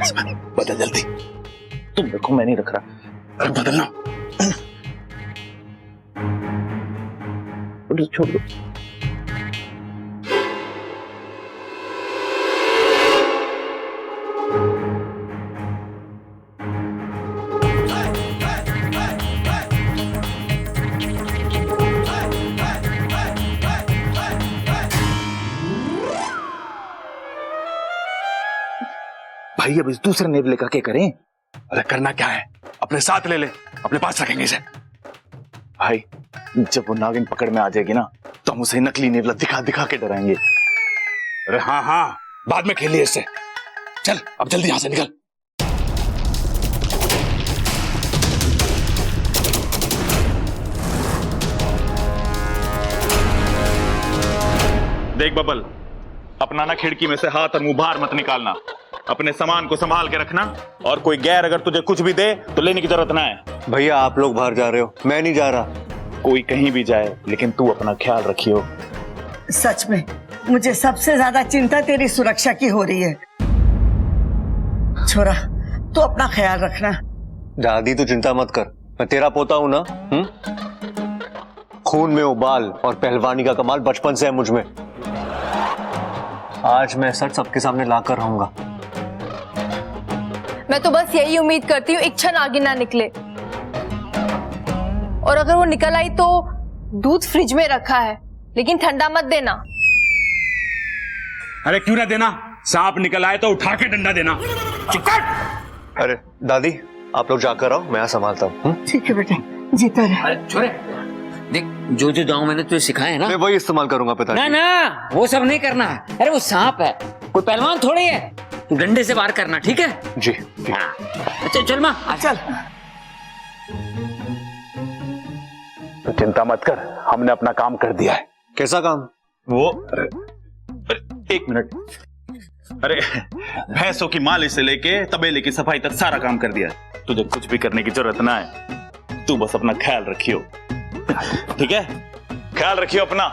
बदल जल्दी। तुम देखो मैं नहीं रख रहा। अरे बदलना। छोड़ दो। भाई अब इस दूसरे नेवले का क्या करें? अरे करना क्या है, अपने साथ ले ले, अपने पास रखेंगे इसे। भाई जब वो नागिन पकड़ में आ जाएगी ना तो हम उसे नकली नेवला दिखा दिखा के डराएंगे। अरे हाँ हाँ, बाद में खेल लिए इससे। चल अब जल्दी यहां से निकल। देख बबल, अपना ना खिड़की में से हाथ और मुंह बाहर मत निकालना। अपने सामान को संभाल के रखना, और कोई गैर अगर तुझे कुछ भी दे तो लेने की जरूरत ना है। भैया आप लोग बाहर जा रहे हो, मैं नहीं जा रहा। कोई कहीं भी जाए लेकिन तू अपना ख्याल रखियो। सच में मुझे सबसे ज्यादा चिंता तेरी सुरक्षा की हो रही है। छोरा तू अपना ख्याल रखना। दादी तू चिंता मत कर, मैं तेरा पोता हूं ना। खून में उबाल और पहलवानी का कमाल बचपन से है मुझ में। आज मैं सच सबके सामने लाकर रहूंगा। मैं तो बस यही उम्मीद करती हूँ इच्छा नागिन ना निकले, और अगर वो निकल आई तो दूध फ्रिज में रखा है लेकिन ठंडा मत देना। अरे क्यों ना देना, सांप निकल आए तो उठा के डंडा देना। चुप कर। अरे दादी आप लोग जाकर आओ, मैं यहाँ संभालता हूँ। ठीक है बेटा, जीता रहे। अरे छोरे, देख जो जो दांव मैंने तुझे सिखाए है ना, मैं वही इस्तेमाल करूंगा पिताजी। ना ना वो सब नहीं करना है। अरे वो सांप है, कोई पहलवान थोड़ी है। तू डंडे से वार करना, ठीक है? जी, जी। अच्छा चल माँ चल। तो चिंता मत कर, हमने अपना काम कर दिया है। कैसा काम? वो अरे, एक मिनट। अरे भैंसों की मालिश से लेके तबेले की सफाई तक सारा काम कर दिया है। तुझे कुछ भी करने की जरूरत ना है, तू बस अपना ख्याल रखियो। ठीक है, ख्याल रखियो अपना।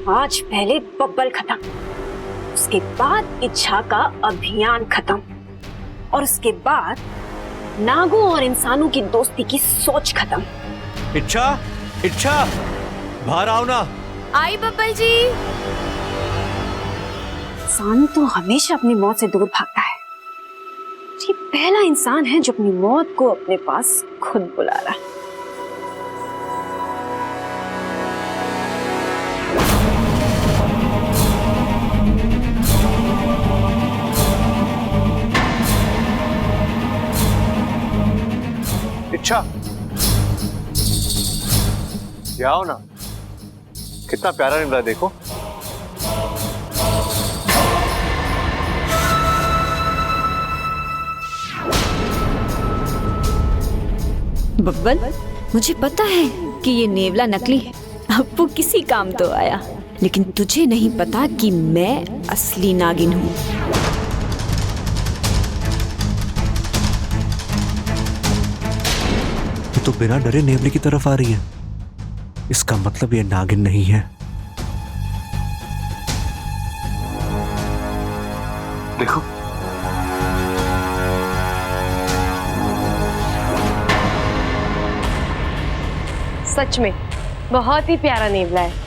आज पहले बब्बल खत्म, उसके बाद इच्छा का अभियान खत्म, और उसके बाद नागों और इंसानों की दोस्ती की सोच खत्म। इच्छा, इच्छा बाहर आओ ना। आई बब्बल जी। इंसान तो हमेशा अपनी मौत से दूर भागता है। ये पहला इंसान है जो अपनी मौत को अपने पास खुद बुला रहा है। इच्छा क्या हो ना, कितना प्यारा निकला देखो। बब्बल, मुझे पता है कि ये नेवला नकली है, अब वो किसी काम तो आया, लेकिन तुझे नहीं पता कि मैं असली नागिन हूँ। तो बिना डरे नेवले की तरफ आ रही है, इसका मतलब ये नागिन नहीं है। देखो सच में बहुत ही प्यारा नेवला है।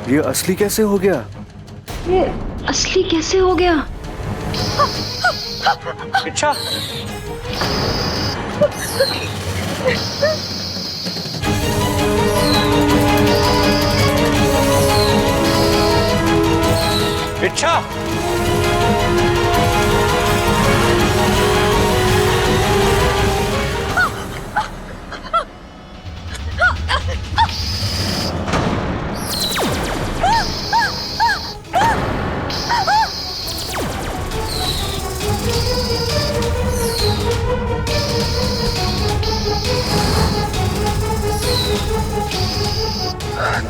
ये असली कैसे हो गया? ये असली कैसे हो गया? इच्छा, इच्छा,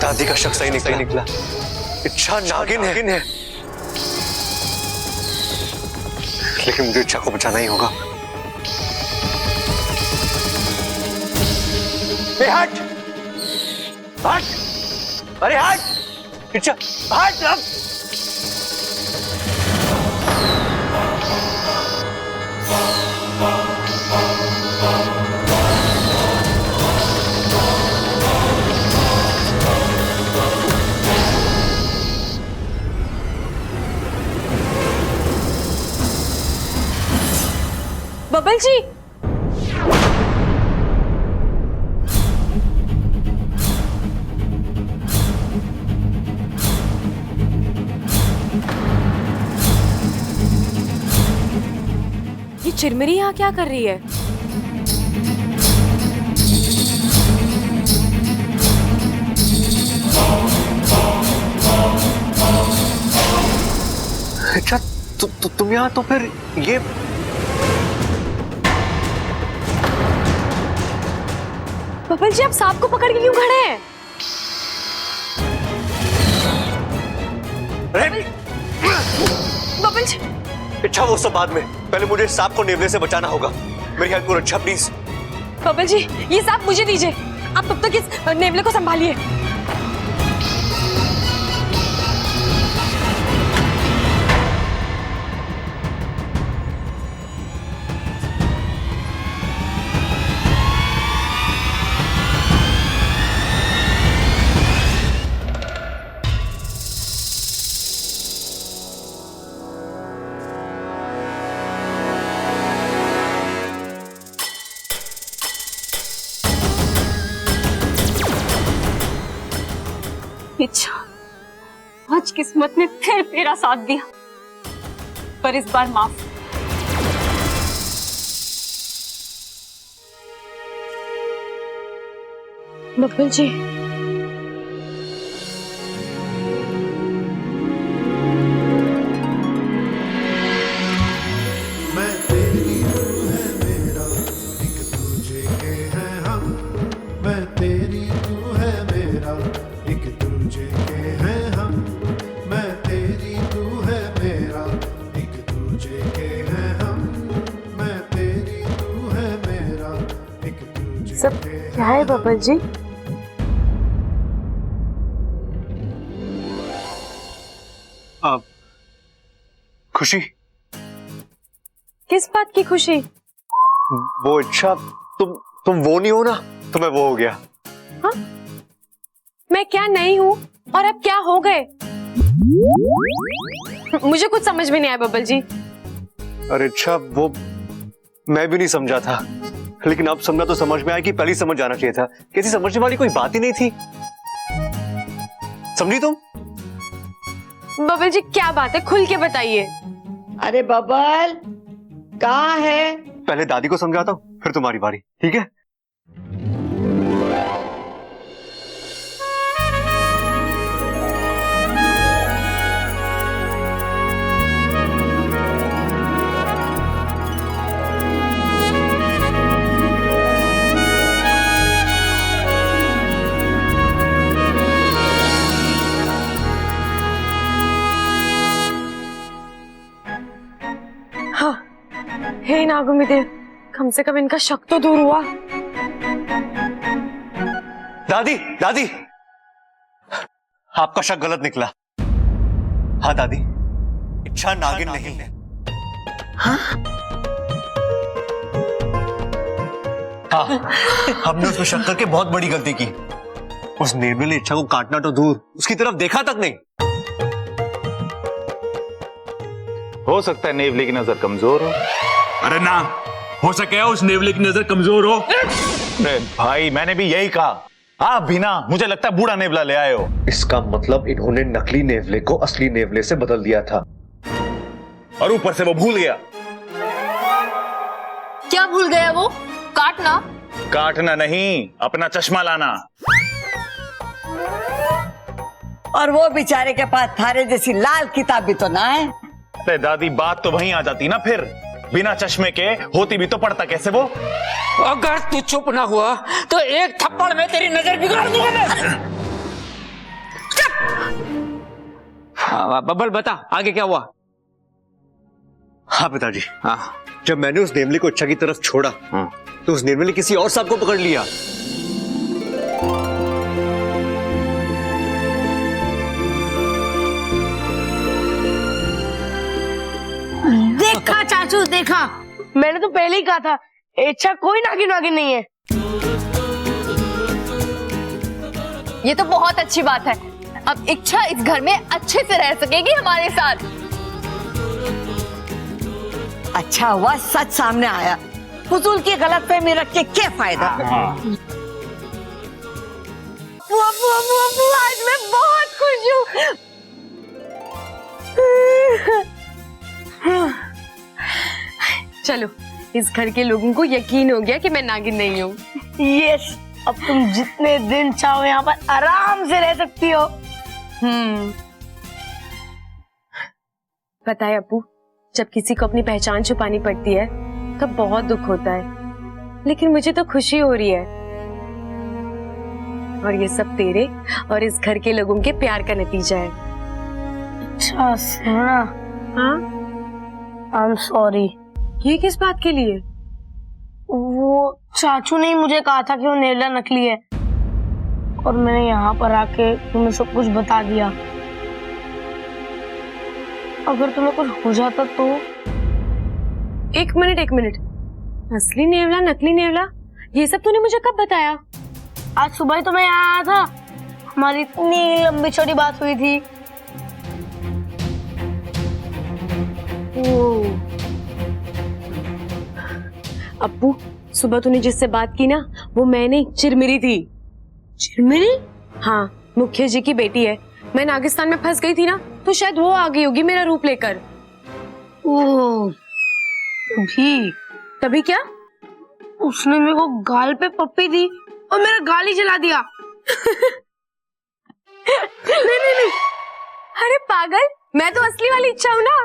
दादी का शक सही निकला। इच्छा नागिन है। लेकिन मुझे इच्छा को बचाना ही होगा। हट! हट! अरे हट! इच्छा हट! अब बबल जी, ये चिरमिरी यहाँ क्या कर रही है? अच्छा तुम यहाँ तो फिर ये बबल जी, आप सांप को पकड़ के क्यों खड़े हैं? बबल जी, इच्छा वो सब बाद में, पहले मुझे सांप को नेवले से बचाना होगा। मेरी हेल्प करो अच्छा प्लीज। बबल जी, ये सांप मुझे दीजिए। आप तब तक इस नेवले को संभालिए। इच्छा, आज किस्मत ने फिर तेरा साथ दिया, पर इस बार माफ। बब्बल जी, सब क्या है बब्बल जी? खुशी। किस बात की खुशी? वो इच्छा, तुम वो नहीं हो ना, तो मैं वो हो गया। हाँ? मैं क्या नहीं हूँ और अब क्या हो गए? मुझे कुछ समझ में नहीं आया बब्बल जी। अरे इच्छा, वो मैं भी नहीं समझा था, लेकिन अब समझा तो समझ में आया कि पहले ही समझ जाना चाहिए था। किसी समझने वाली कोई बात ही नहीं थी। समझी तुम? बब्बल जी क्या बात है, खुल के बताइए। अरे बबल, कहाँ है? पहले दादी को समझाता हूँ, फिर तुम्हारी बारी, ठीक है? हे नागुमी देव, कम से कम इनका शक तो दूर हुआ। दादी, दादी, आपका शक गलत निकला। हाँ दादी, इच्छा नागिन नहीं है। हाँ? हाँ, हमने उसमें शक करके बहुत बड़ी गलती की। उस नेवले ने इच्छा को काटना तो दूर, उसकी तरफ देखा तक नहीं। हो सकता है नेवले की नजर कमजोर हो। अरे ना, हो सके उस नेवले की नजर कमजोर हो। अरे भाई, मैंने भी यही कहा। आप भी ना, मुझे लगता है बूढ़ा नेवला ले आए हो। इसका मतलब इन्होंने नकली नेवले को असली नेवले से बदल दिया था, और ऊपर से वो भूल गया। क्या भूल गया वो? काटना? काटना नहीं, अपना चश्मा लाना। और वो बेचारे के पास थारे जैसी लाल किताब भी तो ना है। अरे दादी, बात तो वहीं आ जाती ना फिर। बिना चश्मे के होती भी तो पढ़ता कैसे वो? अगर तू चुप ना हुआ तो एक थप्पड़ में तेरी नजर बिगाड़ दूंगा मैं। बब्बल बता आगे क्या हुआ? हाँ पिताजी, हाँ। जब मैंने उस नेवले को इच्छा की तरफ छोड़ा तो उस नेवले ने किसी और सांप को पकड़ लिया। देखा चाचू, देखा, मैंने तो पहले ही कहा था इच्छा कोई नागिन वागिन नहीं है। ये तो बहुत अच्छी बात है। अब इच्छा इस घर में अच्छे से रह सकेगी हमारे साथ। अच्छा हुआ सच सामने आया। फजूल की गलतफहमी रख के क्या फायदा। आज मैं बहुत खुश हूँ। चलो, इस घर के लोगों को यकीन हो गया कि मैं नागिन नहीं हूँ। यस, अब तुम जितने दिन चाहो यहाँ पर आराम से रह सकती हो। पता है अप्पू, जब किसी को अपनी पहचान छुपानी पड़ती है तब बहुत दुख होता है, लेकिन मुझे तो खुशी हो रही है। और ये सब तेरे और इस घर के लोगों के प्यार का नतीजा है। अच्छा सुना, हाँ, आई एम सॉरी। ये किस बात के लिए? वो चाचू ने ही मुझे कहा था कि वो नेवला नकली है, और मैंने यहाँ पर आके तुम्हें सब कुछ बता दिया। अगर तुम्हें कुछ हो जाता तो? एक मिनट, असली नेवला नकली नेवला ये सब तूने मुझे कब बताया? आज सुबह ही तो मैं यहाँ आया था, हमारी इतनी लंबी चौड़ी बात हुई थी। अप्पू, सुबह तूने जिससे बात की ना, वो मैं नहीं, चिरमिरी थी। चिरमिरी? हाँ, मुखिया जी की बेटी है। मैं नागिस्तान में फंस गई थी ना, तो शायद वो आ गई होगी मेरा रूप लेकर। ओह, तभी क्या? उसने मेरे को गाल पे पप्पी दी और मेरा गाल ही जला दिया। नहीं, अरे पागल, मैं तो असली वाली इच्छा हूँ ना।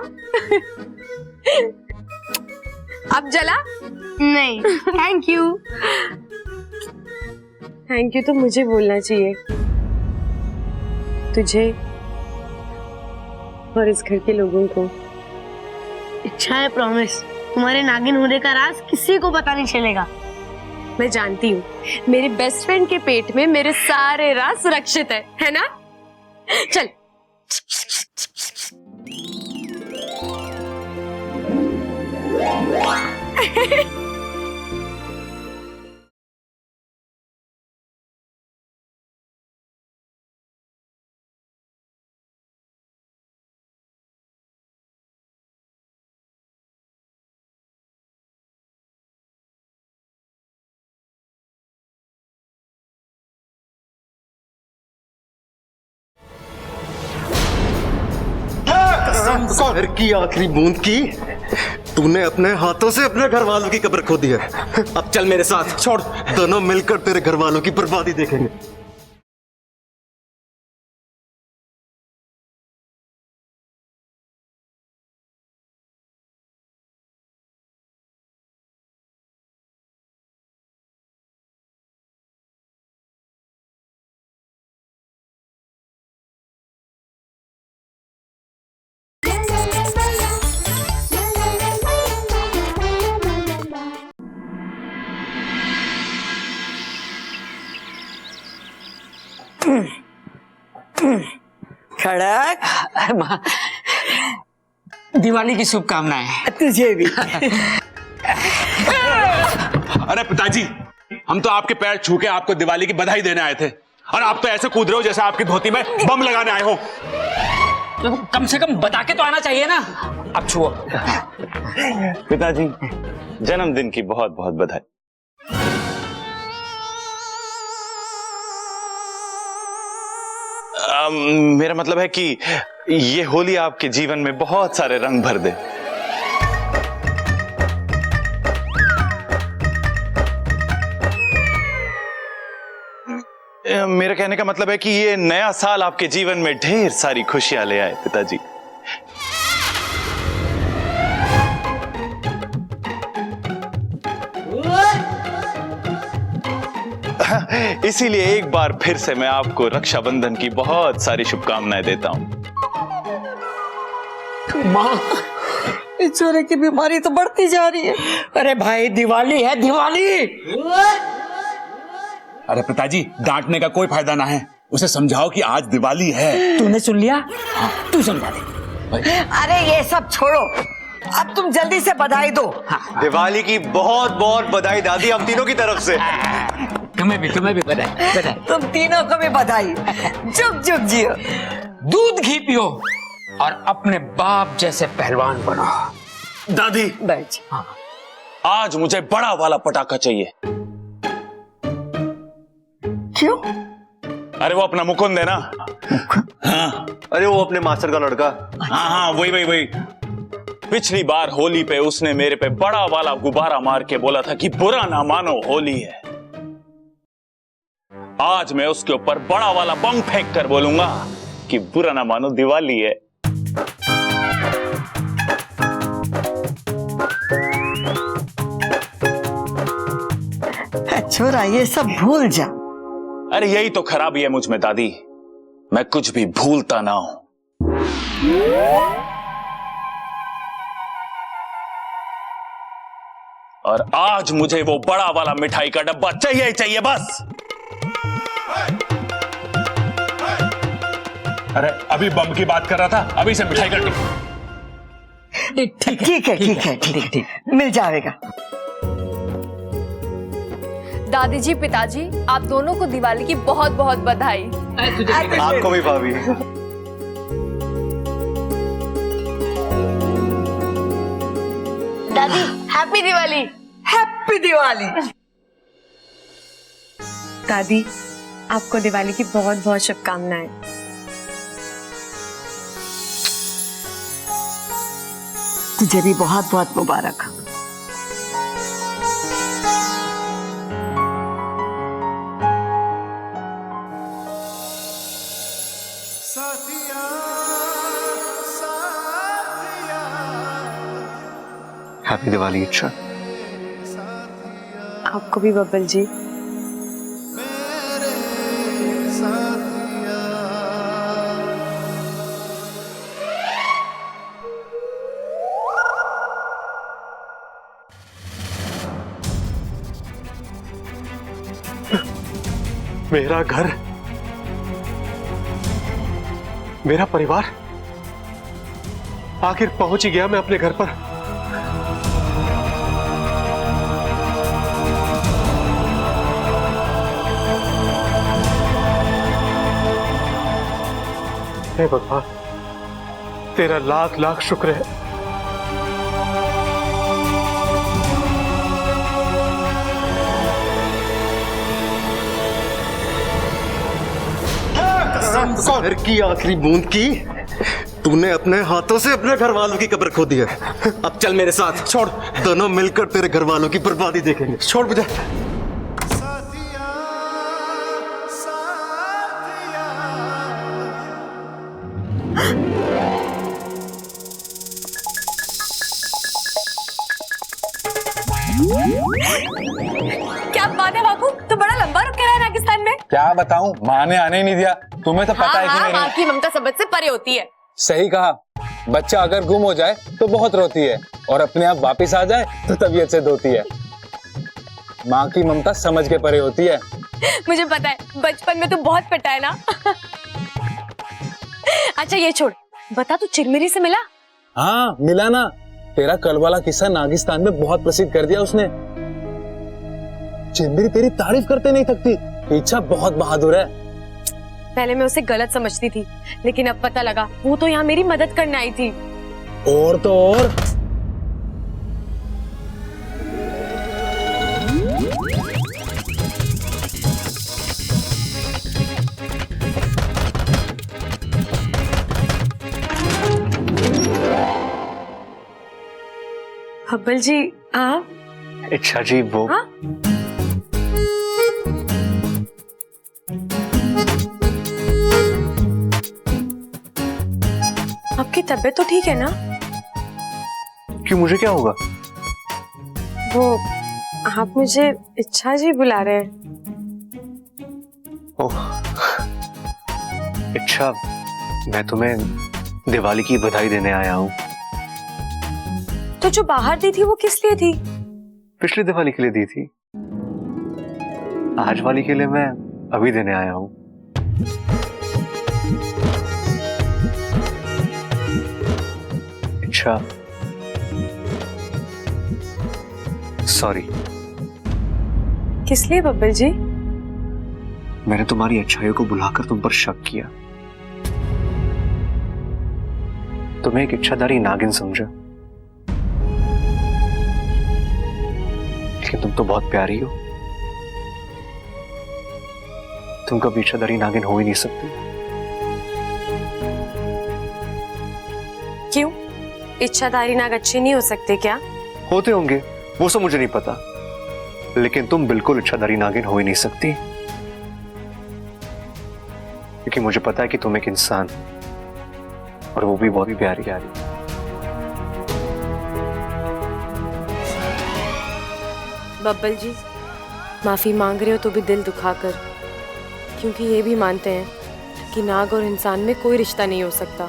अब जला? नहीं, थैंक यू। थैंक यू तो मुझे बोलना चाहिए, तुझे और इस घर के लोगों को। इच्छा है, प्रॉमिस, तुम्हारे नागिन होने का राज किसी को पता नहीं चलेगा। मैं जानती हूँ, मेरे बेस्ट फ्रेंड के पेट में मेरे सारे राज सुरक्षित है ना? चल। घर की आखिरी बूंद की तूने अपने हाथों से अपने घर वालों की कब्र खो दी है। अब चल मेरे साथ, छोड़, दोनों मिलकर तेरे घर वालों की बर्बादी देखेंगे। खड़क, दिवाली की शुभकामनाएं। तुझे भी। अरे पिताजी, हम तो आपके पैर छू के आपको दिवाली की बधाई देने आए थे। और आप तो ऐसे कूद रहे हो जैसे आपकी धोती में बम लगाने आए हो। तो कम से कम बता के तो आना चाहिए ना। अब छुओ। पिताजी, जन्मदिन की बहुत बहुत बधाई। मेरा मतलब है कि ये होली आपके जीवन में बहुत सारे रंग भर दे। मेरा कहने का मतलब है कि ये नया साल आपके जीवन में ढेर सारी खुशियां ले आए पिताजी। इसीलिए एक बार फिर से मैं आपको रक्षाबंधन की बहुत सारी शुभकामनाएं देता हूं। माँ, इस छोरे की बीमारी तो बढ़ती जा रही है। अरे भाई, दिवाली है, दिवाली। अरे पिताजी, डांटने का कोई फायदा ना है, उसे समझाओ कि आज दिवाली है। तूने सुन लिया? तू समझा दे। अरे ये सब छोड़ो, अब तुम जल्दी से बधाई दो। दिवाली की बहुत बहुत बधाई दादी, हम तीनों की तरफ से। तुम्हें भी बधाई। तुम तीनों को भी बधाई। जुग जुग जियो। दूध घी पियो और अपने बाप जैसे पहलवान बनो। दादी, बैठ। आज मुझे बड़ा वाला पटाखा चाहिए। क्यों? अरे वो अपना मुकुंद है ना। हाँ। अरे वो अपने मास्टर का लड़का। हाँ, वही। पिछली बार होली पे उसने मेरे पे बड़ा वाला गुब्बारा मार के बोला था कि बुरा ना मानो होली है। आज मैं उसके ऊपर बड़ा वाला बम फेंक कर बोलूंगा कि बुरा ना मानो दिवाली है। छोरा, ये सब भूल जा। अरे यही तो खराबी है मुझ में दादी, मैं कुछ भी भूलता ना हूं। और आज मुझे वो बड़ा वाला मिठाई का डब्बा चाहिए ही चाहिए बस। अरे अभी बम की बात कर रहा था, अभी से मिठाई का ठीक है, मिल जाएगा। दादी जी, पिताजी, आप दोनों को दिवाली की बहुत बहुत बधाई। आपको भी भाभी। दादी, हैप्पी दिवाली। हैप्पी दिवाली। दादी, आपको दिवाली की बहुत बहुत शुभकामनाएं। तुझे भी बहुत बहुत मुबारक। हैप्पी दिवाली। अच्छा, आपको भी बब्बल जी। मेरा घर, मेरा परिवार, आखिर पहुंच ही गया मैं अपने घर पर। हे भगवान, तेरा लाख लाख शुक्र है। घर की आखिरी बूंद की तूने अपने हाथों से अपने घर वालों की कब्र खो दी है। अब चल मेरे साथ, छोड़। दोनों मिलकर तेरे घर वालों की बर्बादी देखेंगे। छोड़ मुझे। क्या बात है बापू, तो बड़ा लंबा रुक के रहा है राजस्थान में। क्या बताऊं, माँ ने आने ही नहीं दिया। तुम्हें तो पता है कि मेरी माँ की ममता सबद से परे होती है। सही कहा, बच्चा अगर गुम हो जाए तो बहुत रोती है और अपने आप वापस आ जाए तो तबीयत से धोती है। माँ की ममता समझ के परे होती है। मुझे पता है, बचपन में तू बहुत पिटा है ना। अच्छा ये छोड़, बता तू चिरमिरी से मिला? हाँ मिला ना, तेरा कल वाला किस्सा नागिस्तान में बहुत प्रसिद्ध कर दिया उसने। चिरमिरी तेरी तारीफ करते नहीं थकती, इच्छा बहुत बहादुर है। पहले मैं उसे गलत समझती थी, लेकिन अब पता लगा वो तो यहाँ मेरी मदद करने आई थी। और तो और हब्बल जी आप? अच्छा जी, वो हाँ? आपकी तबीयत तो ठीक है ना? क्यों, मुझे क्या होगा? वो आप मुझे इच्छा जी बुला रहे हैं। ओह, अच्छा, मैं तुम्हें दिवाली की बधाई देने आया हूँ। तो जो बाहर दी थी वो किस लिए थी? पिछली दिवाली के लिए दी थी, आज वाली के लिए मैं अभी देने आया हूँ। अच्छा, सॉरी। किस लिए बब्बल जी? मैंने तुम्हारी अच्छाइयों को बुलाकर तुम पर शक किया। तुम्हें एक इच्छाधारी नागिन समझा, लेकिन तुम तो बहुत प्यारी हो। तुम कभी इच्छाधारी नागिन हो ही नहीं सकती। क्यों? इच्छाधारी नाग अच्छे नहीं हो सकते क्या? होते होंगे, वो सब मुझे नहीं पता, लेकिन तुम बिल्कुल इच्छाधारी नागिन हो ही नहीं सकती, क्योंकि मुझे पता है कि तुम एक इंसान, और वो भी बहुत ही प्यारी प्यारी। बब्बल जी, माफी मांग रहे हो तो भी दिल दुखाकर, क्योंकि ये भी मानते हैं कि नाग और इंसान में कोई रिश्ता नहीं हो सकता।